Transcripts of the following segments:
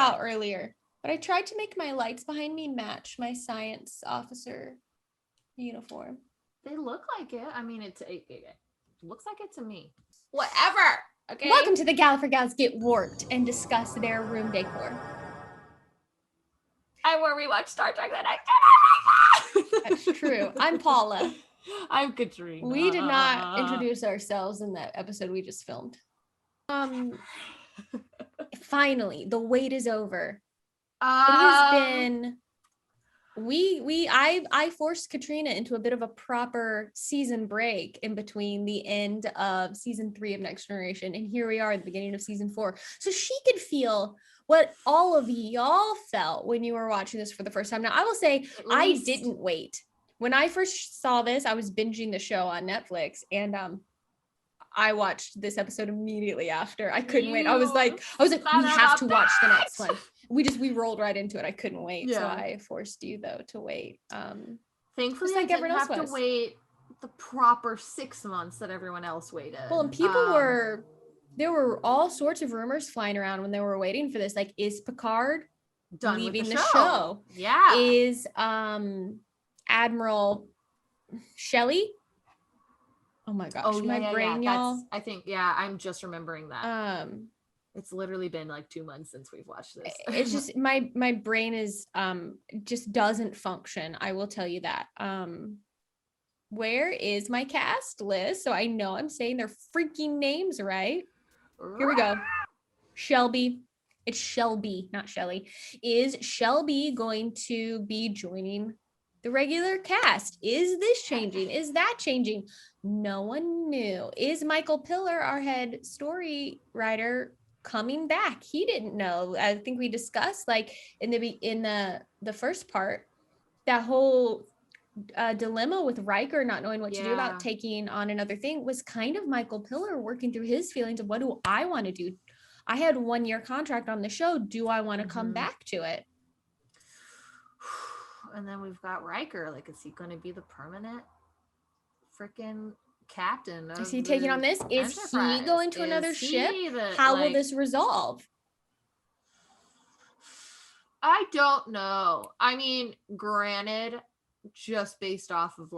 out earlier, but I tried to make my lights behind me match my science officer uniform. They look like it. I mean, it looks like it to me. Whatever. Okay. Welcome to the Gallifrey Gals Get Warped and discuss their room decor. Where we watch Star Trek the Next Generation. That's true. I'm Paula. I'm Katrina. We did not introduce ourselves in that episode we just filmed. Finally, the wait is over. It has been. I forced Katrina into a bit of a proper season break in between the end of season 3 of Next Generation, and here we are at the beginning of season 4, so she could feel what all of y'all felt when you were watching this for the first time. Now, I will say I didn't wait. When I first saw this, I was binging the show on Netflix, and I watched this episode immediately after. I couldn't wait. I was like, we have to watch the next one. We rolled right into it. I couldn't wait. Yeah. So I forced you though to wait. Thankfully, I didn't have to wait the proper 6 months that everyone else waited. Well, and there were all sorts of rumors flying around when they were waiting for this. Like, is Picard done leaving with the show? Yeah. Is Admiral Shelley? Oh my gosh, my brain, y'all. I think, I'm just remembering that. It's literally been like 2 months since we've watched this. It's just my brain is just doesn't function. I will tell you that. Where is my cast list? So I know I'm saying their freaking names right. Here we go. Shelby. It's Shelby, not Shelley. Is Shelby going to be joining the regular cast? Is this changing? Is that changing? No one knew. Is Michael Piller, our head story writer, coming back? He didn't know. I think we discussed, like, in the first part, that whole dilemma with Riker not knowing what to do about taking on another thing was kind of Michael Piller working through his feelings of, what do I want to do? I had 1 year contract on the show. Do I want to come back to it? And then we've got Riker. Like, is he going to be the permanent freaking captain? Is he taking on this? Is he going to another ship? How will this resolve? I don't know. I mean, granted, just based off of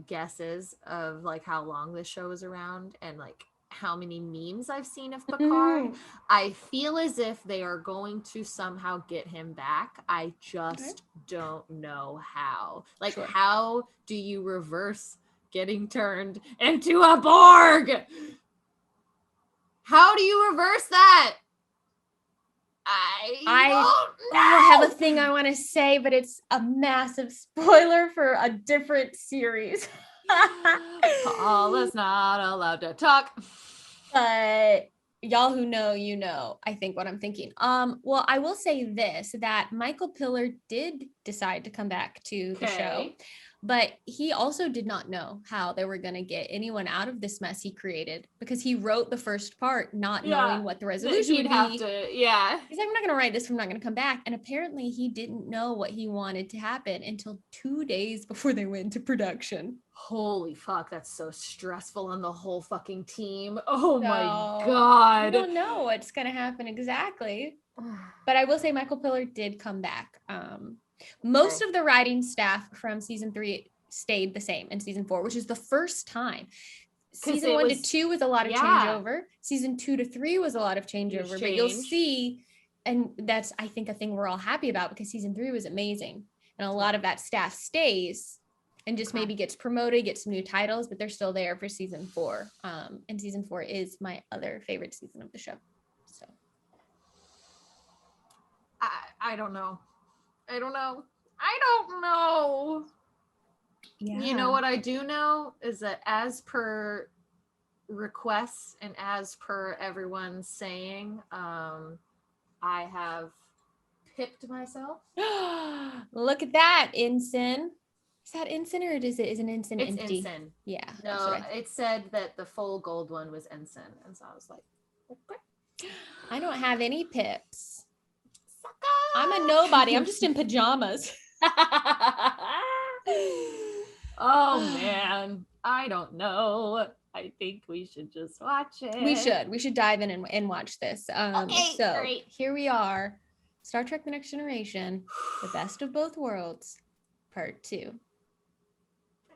guesses of how long this show is around and how many memes I've seen of Picard, I feel as if they are going to somehow get him back. I just don't know how. How do you reverse getting turned into a Borg? How do you reverse that? I have a thing I want to say, but it's a massive spoiler for a different series. Paula's not allowed to talk. But y'all who know, you know, I think what I'm thinking. Well, I will say this, that Michael Piller did decide to come back to the show, but he also did not know how they were going to get anyone out of this mess he created, because he wrote the first part not knowing what the resolution would be. He's like, I'm not going to write this if I'm not going to come back. And apparently he didn't know what he wanted to happen until 2 days before they went into production. Holy fuck, that's so stressful on the whole fucking team. Oh my god. I don't know what's going to happen exactly. But I will say Michael Piller did come back. Most of the writing staff from season 3 stayed the same in season 4, which is the first time. Season 1 to 2 was a lot of changeover. Season 2 to 3 was a lot of changeover. But you'll see, and that's, I think, a thing we're all happy about, because season 3 was amazing. And a lot of that staff stays and just maybe gets promoted, gets some new titles, but they're still there for season 4. And season 4 is my other favorite season of the show. So I don't know. I don't know. Yeah. You know what I do know is that, as per requests and as per everyone saying, I have pipped myself. Look at that, ensign. Is that ensign, or is an ensign it's empty? Ensign. Yeah. No, it said that the full gold one was ensign, and so I was like, okay. I don't have any pips. I'm a nobody. I'm just in pajamas. Oh man, I don't know. I think we should just watch it. We should dive in and watch this. Okay, so great. here we are, Star Trek: The Next Generation, The Best of Both Worlds, Part 2.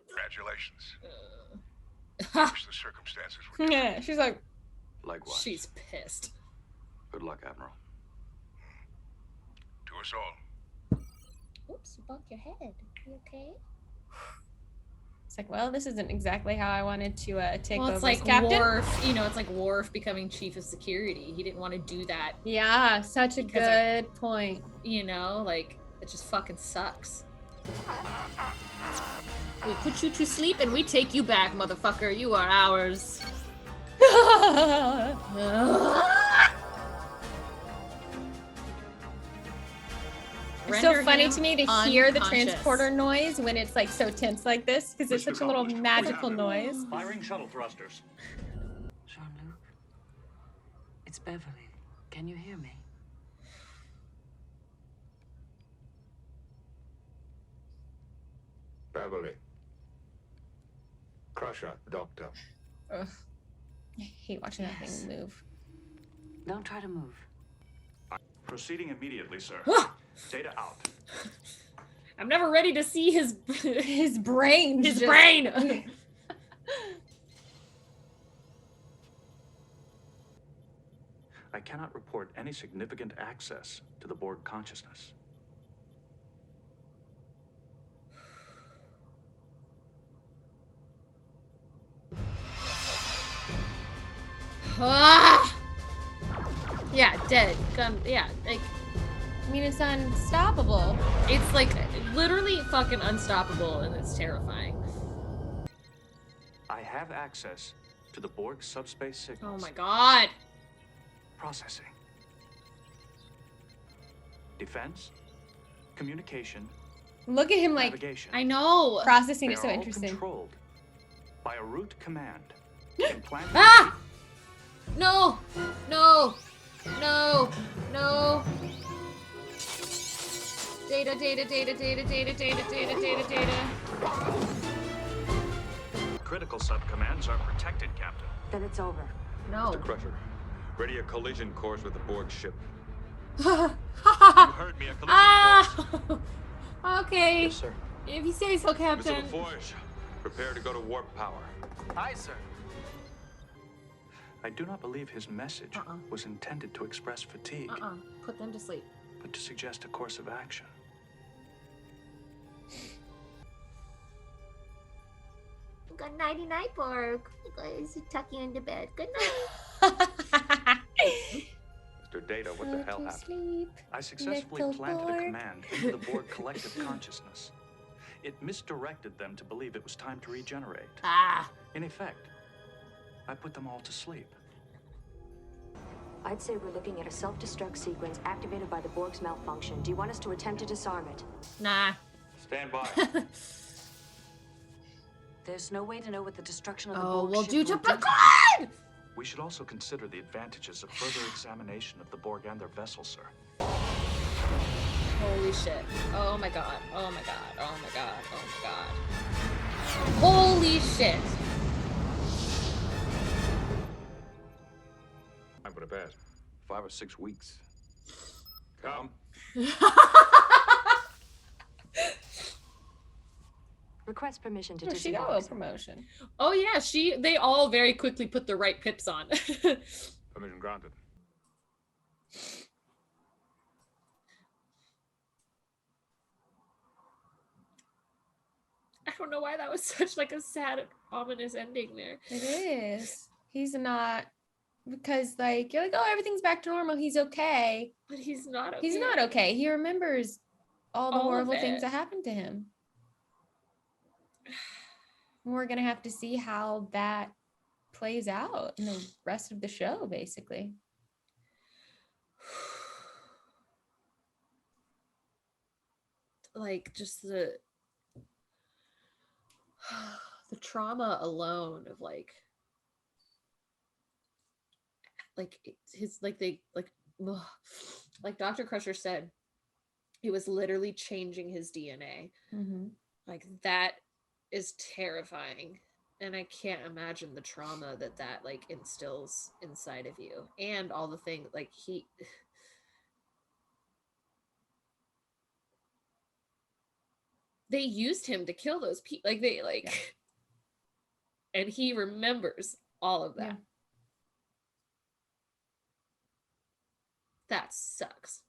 Congratulations. Wish the circumstances were Yeah, she's like, Likewise. She's pissed. Good luck, Admiral. to us all. oops, you bumped your head. You okay? It's like, well, this isn't exactly how I wanted to take Well, over it's as like captain. Worf, it's like Worf becoming chief of security. He didn't want to do that, Yeah, such a Because good point. like it just fucking sucks. We put you to sleep and we take you back, motherfucker. You are ours. It's so Render funny him to me to hear the unconscious. transporter noise when it's like so tense like this, because it's such a little magical noise. Firing shuttle thrusters. Jean-Luc, it's Beverly. Can you hear me? Beverly. Crusher, Doctor. Ugh. I hate watching that thing move. Don't try to move. Proceeding immediately, sir. Data out. I'm never ready to see his His brain. his just- brain. I cannot report any significant access to the Borg consciousness. Ah! Yeah, dead. Gun. Yeah, like I mean, it's unstoppable. it's like literally fucking unstoppable, and it's terrifying. I have access to the Borg subspace signals. Oh my god. Processing. Defense, communication, Look at him like navigation. I know. processing They is so are all interesting. controlled by a root command. implanted Ah! No! No! No! No! Data, data, data, data, data, data, data, data, data. Critical subcommands are protected, Captain. Then it's over. No. Mr. Crusher, ready a collision course with the Borg ship. You heard me, a collision course. Ah! Okay. Yes, sir. If you say so, Mr. Captain. LaForge, prepare to go to warp power. Aye, sir. I do not believe his message was intended to express fatigue, Put them to sleep. but to suggest a course of action. Good nighty night, Borg. Guys, tuck you into bed. Good night. Mr. Data, what the hell happened? Sleep. I successfully Little planted Borg. a command into the Borg collective consciousness. It misdirected them to believe it was time to regenerate. Ah. In effect, I put them all to sleep. I'd say we're looking at a self-destruct sequence activated by the Borg's malfunction. Do you want us to attempt to disarm it? Nah. Stand by. There's no way to know what the destruction of the Oh, Borg well, ship due to will do Picard! We should also consider the advantages of further examination of the Borg and their vessel, sir. Holy shit. Oh my god. Oh my god. Oh my god. Oh my god. Holy shit. I'm gonna pass. 5 or 6 weeks. Come. Request permission to Oh, she got a little disembark. promotion. Oh yeah, they all very quickly put the right pips on. Permission granted. I don't know why that was such like a sad, ominous ending there. It is. He's not, because like you're like, oh, everything's back to normal. He's okay. But he's not okay. He's not okay. He remembers all the All of horrible it. things that happened to him. We're gonna have to see how that plays out in the rest of the show, basically. Like just the trauma alone of like his like they ugh. Like Dr. Crusher said, it was literally changing his DNA. Mm-hmm. Like that is terrifying. And I can't imagine the trauma that like instills inside of you, and all the things like they used him to kill those people, like they like and he remembers all of that. Yeah. That sucks.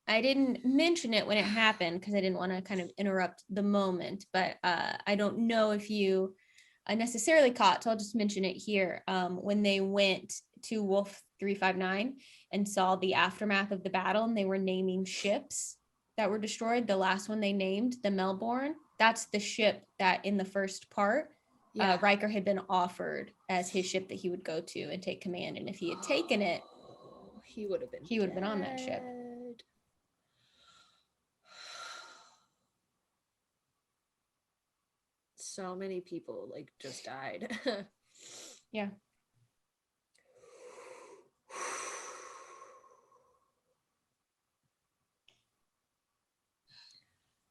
I didn't mention it when it happened because I didn't want to kind of interrupt the moment, but I don't know if you necessarily caught, so I'll just mention it here. When they went to Wolf 359 and saw the aftermath of the battle, and they were naming ships that were destroyed, the last one they named, the Melbourne, that's the ship that in the first part, Riker had been offered as his ship that he would go to and take command. And if he had taken it, he would have been on that ship. So many people like just died. Yeah.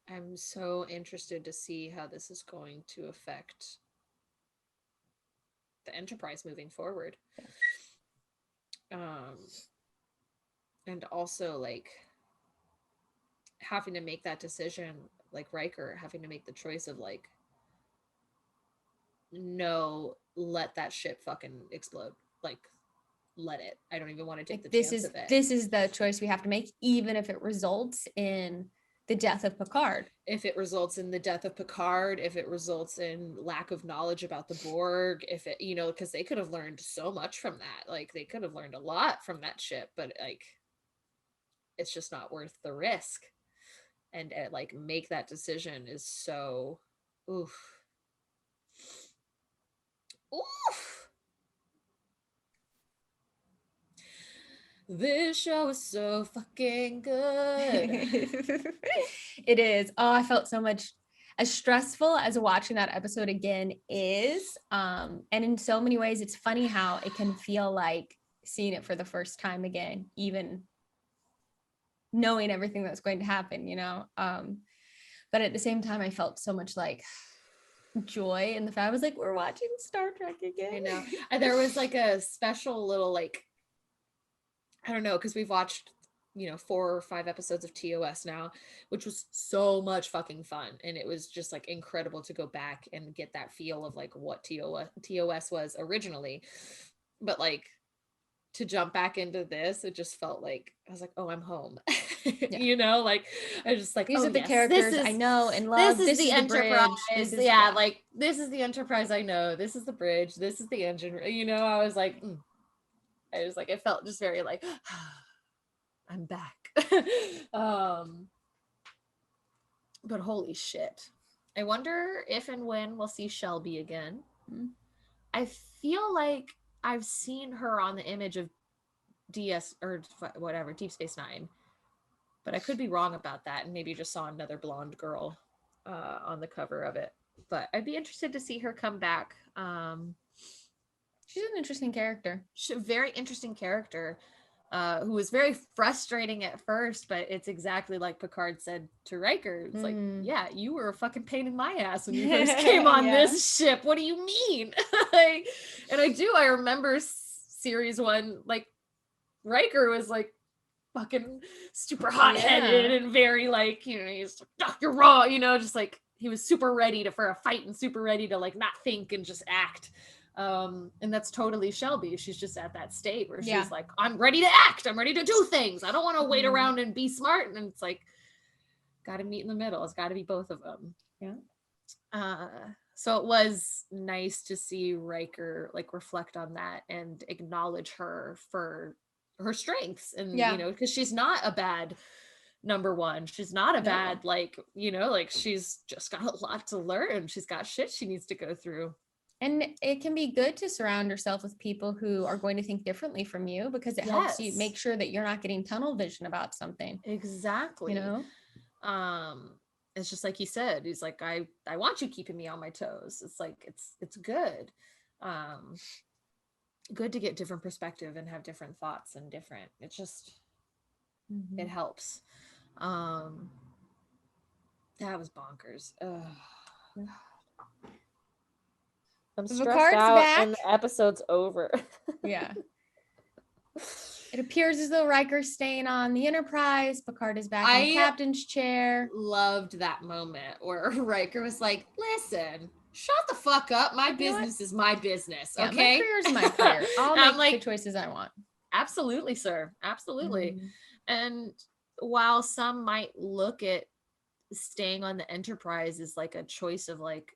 I'm so interested to see how this is going to affect the Enterprise moving forward. And also like having to make that decision, like Riker having to make the choice of like, no, let that ship fucking explode. Like, let it. I don't even want to take the chance of it. This is the choice we have to make, even if it results in the death of Picard. If it results in the death of Picard, if it results in lack of knowledge about the Borg, if it, you know, because they could have learned so much from that. Like, they could have learned a lot from that ship, but like, it's just not worth the risk. And like, make that decision is so, oof. Oof. This show is so fucking good. It is. Oh, I felt so much, as stressful as watching that episode again is. And in so many ways, it's funny how it can feel like seeing it for the first time again, even knowing everything that's going to happen, you know? But at the same time, I felt so much like joy in the fact I was like, we're watching Star Trek again. I know. And there was like a special little like, I don't know, because we've watched, you know, 4 or 5 episodes of TOS now, which was so much fucking fun. And it was just like incredible to go back and get that feel of like what TOS was originally. But like to jump back into this, it just felt like I was like, oh, I'm home. Yeah. You know, like I was just like, these are the characters I know and love. This is the Enterprise. Yeah, like this is the Enterprise I know. This is the bridge. This is the engine. You know, I was like, I was like, it felt just very like, I'm back. But holy shit. I wonder if and when we'll see Shelby again. I feel like I've seen her on the image of DS or whatever, Deep Space Nine. But I could be wrong about that and maybe just saw another blonde girl on the cover of it. But I'd be interested to see her come back. She's an interesting character. She's a very interesting character who was very frustrating at first, but it's exactly like Picard said to Riker. It's like, yeah, you were a fucking pain in my ass when you first came on this ship. What do you mean? Like, and I remember series 1, like Riker was like fucking super hot-headed and very like, you know, he's like, oh, you're wrong, you know, just like he was super ready for a fight and super ready to like not think and just act. And that's totally Shelby. She's just at that state where she's like, I'm ready to act. I'm ready to do things. I don't want to wait around and be smart. And it's like, got to meet in the middle. It's got to be both of them. Yeah. So it was nice to see Riker like reflect on that and acknowledge her for her strengths. And, you know, because she's not a bad number one. She's not a bad, like, you know, like she's just got a lot to learn. She's got shit she needs to go through. And it can be good to surround yourself with people who are going to think differently from you, because it helps you make sure that you're not getting tunnel vision about something. Exactly. You know? It's just like he said, he's like, I want you keeping me on my toes. It's like, it's good. Good to get different perspective and have different thoughts and different, it just, it helps. That was bonkers. I'm Picard's stressed out back. and the episode's over. Yeah. It appears as though Riker's staying on the Enterprise. Picard is back in the captain's chair. Loved that moment where Riker was like, listen, shut the fuck up. My business is my business, Yeah, okay? my career is my career. I'll I'm make like, the choices I want. Absolutely, sir. Absolutely. And while some might look at staying on the Enterprise as like a choice of like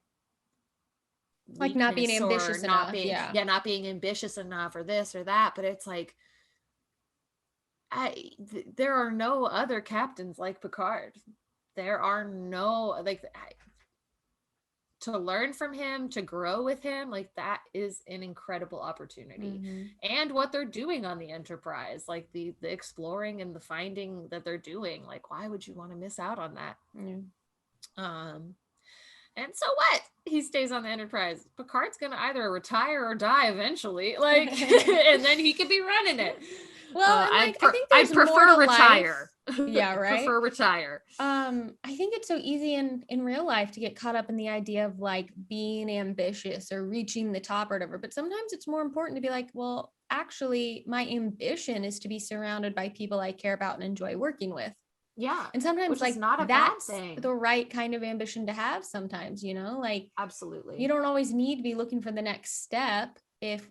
not being weakness or ambitious not enough, being, yeah. not being ambitious enough or this or that, but it's like there are no other captains like Picard. There are no to learn from him, to grow with him, like that is an incredible opportunity. And what they're doing on the Enterprise, like the exploring and the finding that they're doing, like why would you want to miss out on that? And so what? He stays on the Enterprise. Picard's gonna either retire or die eventually, like and then he could be running it. Well, I think I there's more prefer to retire. Yeah, right. Prefer retire. I think it's so easy in real life to get caught up in the idea of like being ambitious or reaching the top or whatever. But sometimes it's more important to be like, well, actually, my ambition is to be surrounded by people I care about and enjoy working with. Yeah. And sometimes which like is not a that's bad thing. the right kind of ambition to have sometimes, you know, like absolutely. You don't always need to be looking for the next step if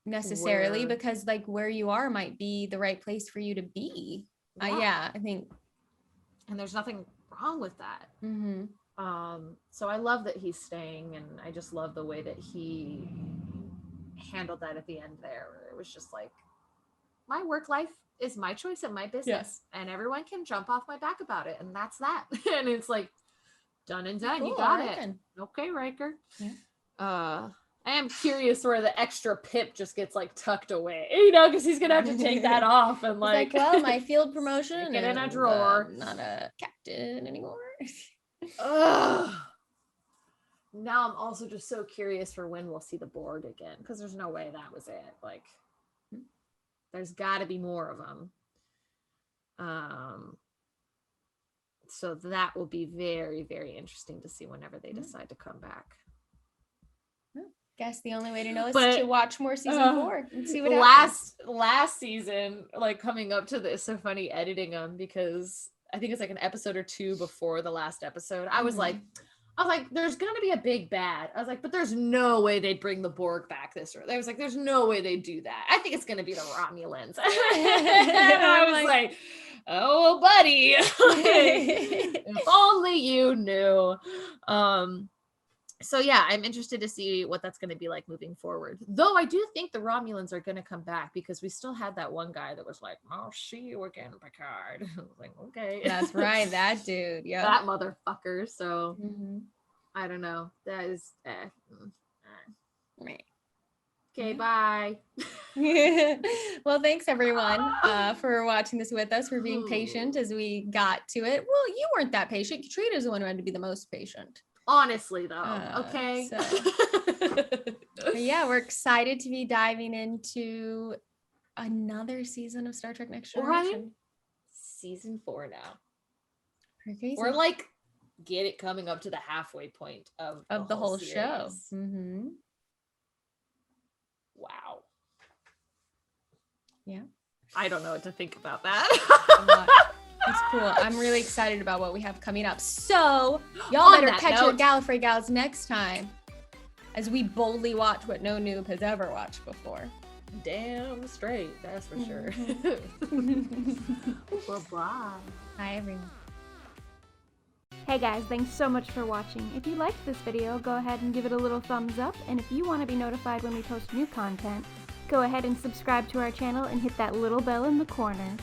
necessarily because like where you are might be the right place for you to be. I think. And there's nothing wrong with that. So I love that he's staying, and I just love the way that he handled that at the end there. Where it was just like, my work life is my choice and my business, and everyone can jump off my back about it, and that's that. And it's like done and done. Cool, you got it. Okay, Riker. Yeah. I am curious where the extra pip just gets like tucked away, you know, because he's gonna have to take that off and like, well, my field promotion get in a drawer. Not a captain anymore. Ugh. Now I'm also just so curious for when we'll see the Borg again, because there's no way that was it. Like, there's got to be more of them. So that will be very, very interesting to see whenever they decide to come back. Guess the only way to know is to watch more season 4 and see what happens. Last season, like coming up to this, so funny editing them because I think it's like an episode or two before the last episode. I was like, there's gonna be a big bad. I was like, but there's no way they'd bring the Borg back this early. I was like, there's no way they'd do that. I think it's gonna be the Romulans. And I was like, oh, buddy, if only you knew. So yeah, I'm interested to see what that's going to be like moving forward. Though I do think the Romulans are going to come back because we still had that one guy that was like, I'll see you again, Picard. I was like, okay. That's right. That dude. Yeah. That motherfucker. So I don't know. That is okay, bye. Well, thanks everyone for watching this with us, for being patient as we got to it. Well, you weren't that patient. Katrina's the one who had to be the most patient. Honestly, though, okay. Yeah, we're excited to be diving into another season of Star Trek Next Generation. Right? Season 4 now. Crazy. We're like, get it coming up to the halfway point of the whole series. show. Wow. Yeah. I don't know what to think about that. It's cool. I'm really excited about what we have coming up. So y'all better catch your Gallifrey gals next time as we boldly watch what no noob has ever watched before. Damn straight, that's for sure. Bye-bye. Bye, everyone. Hey guys, thanks so much for watching. If you liked this video, go ahead and give it a little thumbs up. And if you want to be notified when we post new content, go ahead and subscribe to our channel and hit that little bell in the corner.